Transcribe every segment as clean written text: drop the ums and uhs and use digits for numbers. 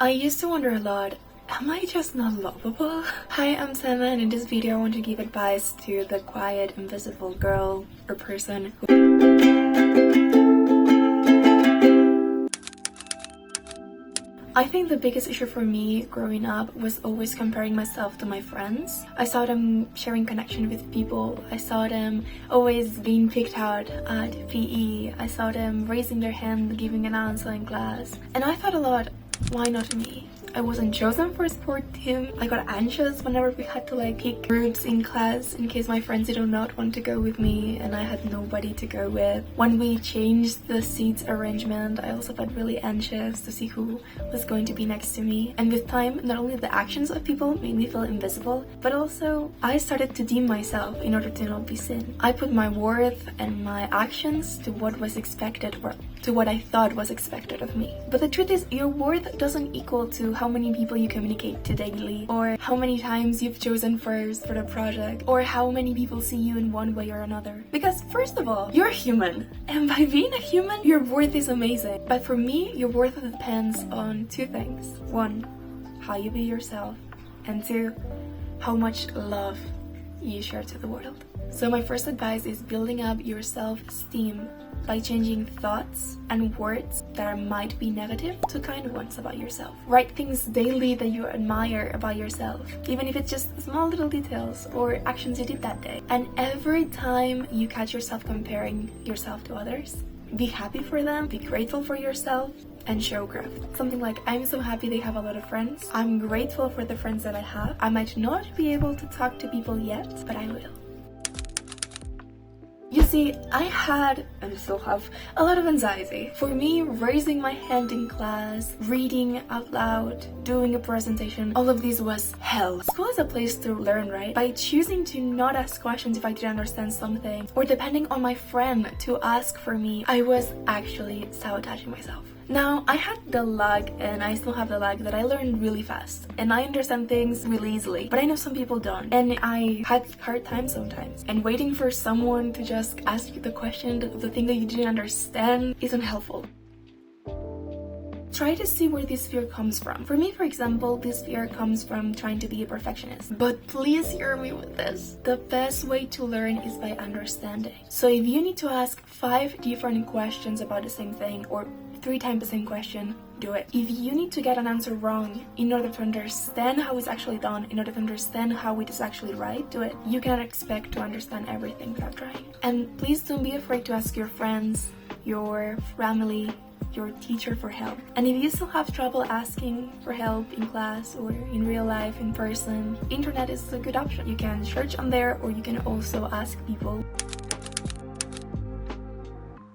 I used to wonder a lot, am I just not lovable? Hi, I'm Sena, and in this video I want to give advice to the quiet, invisible girl or person who... I think the biggest issue for me growing up was always comparing myself to my friends. I saw them sharing connection with people. I saw them always being picked out at PE. I saw them raising their hand, giving an answer in class. And I thought a lot, why not me? I wasn't chosen for a sport team. I got anxious whenever we had to pick groups in class in case my friends did not want to go with me and I had nobody to go with. When we changed the seats arrangement, I also felt really anxious to see who was going to be next to me. And with time, not only the actions of people made me feel invisible, but also I started to deem myself in order to not be seen. I put my worth and my actions to what was expected or to what I thought was expected of me. But the truth is, your worth doesn't equal to how many people you communicate to daily, or how many times you've chosen first for the project, or how many people see you in one way or another. Because first of all, you're human, and by being a human, your worth is amazing. But for me, your worth depends on two things. One, how you be yourself, and two, how much love you share to the world. So my first advice is building up your self-esteem by changing thoughts and words that might be negative to kind ones about yourself. Write things daily that you admire about yourself, even if it's just small little details or actions you did that day. And every time you catch yourself comparing yourself to others, be happy for them, be grateful for yourself, and show growth. Something like, I'm so happy they have a lot of friends. I'm grateful for the friends that I have. I might not be able to talk to people yet, but I will. You see, I had, and still have, a lot of anxiety. For me, raising my hand in class, reading out loud, doing a presentation, all of this was hell. School is a place to learn, right? By choosing to not ask questions if I didn't understand something, or depending on my friend to ask for me, I was actually sabotaging myself. Now, I had the luck, and I still have the luck, that I learn really fast. And I understand things really easily. But I know some people don't. And I had hard times sometimes. And waiting for someone to just ask you the question, the thing that you didn't understand, isn't helpful. Try to see where this fear comes from. For me, for example, this fear comes from trying to be a perfectionist. But please hear me with this. The best way to learn is by understanding. So if you need to ask 5 different questions about the same thing, or 3 times the same question, do it. If you need to get an answer wrong in order to understand how it's actually done, in order to understand how it is actually right, do it. You cannot expect to understand everything without trying. And please don't be afraid to ask your friends, your family, your teacher for help. And if you still have trouble asking for help in class or in real life, in person, internet is a good option. You can search on there, or you can also ask people.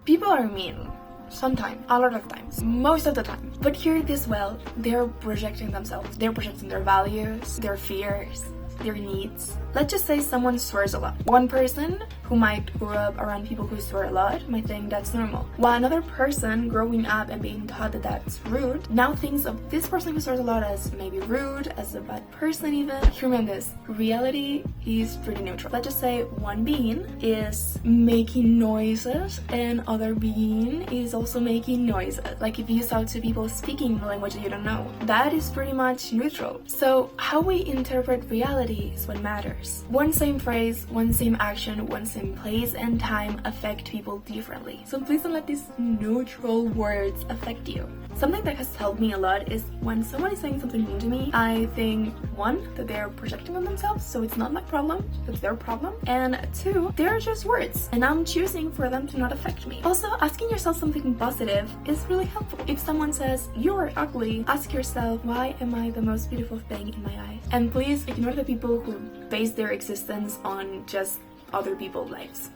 People are mean. Sometimes, a lot of times, most of the time. But hear this well, they're projecting themselves. They're projecting their values, their fears, their needs. Let's just say someone swears a lot. One person who might grow up around people who swear a lot might think that's normal. While another person growing up and being taught that that's rude now thinks of this person who swears a lot as maybe rude, as a bad person even. Remember this, reality is pretty neutral. Let's just say one being is making noises and other being is also making noises. Like if you saw 2 people speaking a language that you don't know, that is pretty much neutral. So how we interpret reality is what matters. One same phrase, one same action, one same place and time affect people differently. So please don't let these neutral words affect you. Something that has helped me a lot is when someone is saying something mean to me, I think 1, that they're projecting on themselves, so it's not my problem, it's their problem, and 2, they're just words, and I'm choosing for them to not affect me. Also, asking yourself something positive is really helpful. If someone says, you're ugly, ask yourself, why am I the most beautiful thing in my eyes? And please ignore the people who base their existence on just other people's lives.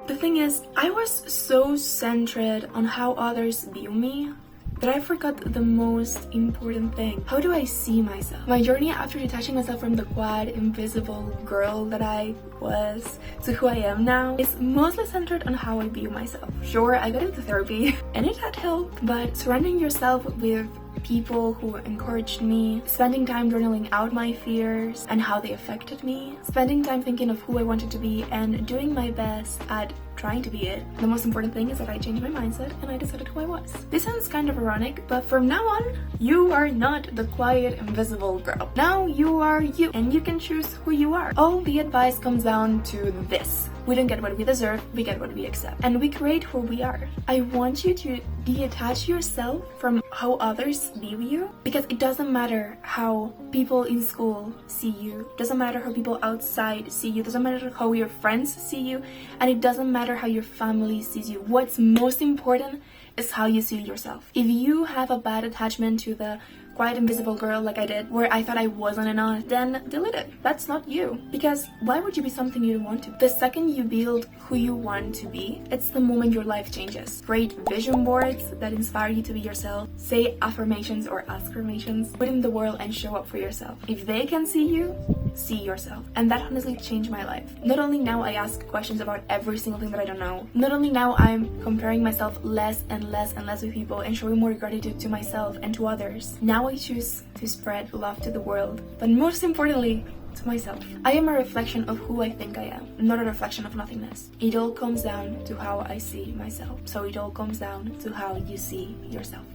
The thing is, I was so centered on how others view me that I forgot the most important thing. How do I see myself? My journey after detaching myself from the quiet, invisible girl that I was to who I am now is mostly centered on how I view myself. Sure, I got into therapy and it had helped, but surrounding yourself with people who encouraged me, spending time journaling out my fears and how they affected me, spending time thinking of who I wanted to be, and doing my best at trying to be it. The most important thing is that I changed my mindset and I decided who I was. This sounds kind of ironic, but from now on, you are not the quiet, invisible girl. Now you are you, and you can choose who you are. All the advice comes down to this. We don't get what we deserve, we get what we accept. And we create who we are. I want you to detach yourself from how others view you, because it doesn't matter how people in school see you, doesn't matter how people outside see you, doesn't matter how your friends see you, and it doesn't matter how your family sees you. What's most important is how you see yourself. If you have a bad attachment to the quiet invisible girl like I did, where I thought I wasn't enough, then delete it. That's not you. Because why would you be something you don't want to? The second you build who you want to be, it's the moment your life changes. Create vision boards that inspire you to be yourself. Say affirmations or affirmations. Put in the world and show up for yourself. If they can see you, see yourself. And that honestly changed my life. Not only now I ask questions about every single thing that I don't know. Not only now I'm comparing myself less and less and less with people and showing more gratitude to myself and to others. Now I choose to spread love to the world, but most importantly, to myself. I am a reflection of who I think I am, not a reflection of nothingness. It all comes down to how I see myself. So it all comes down to how you see yourself.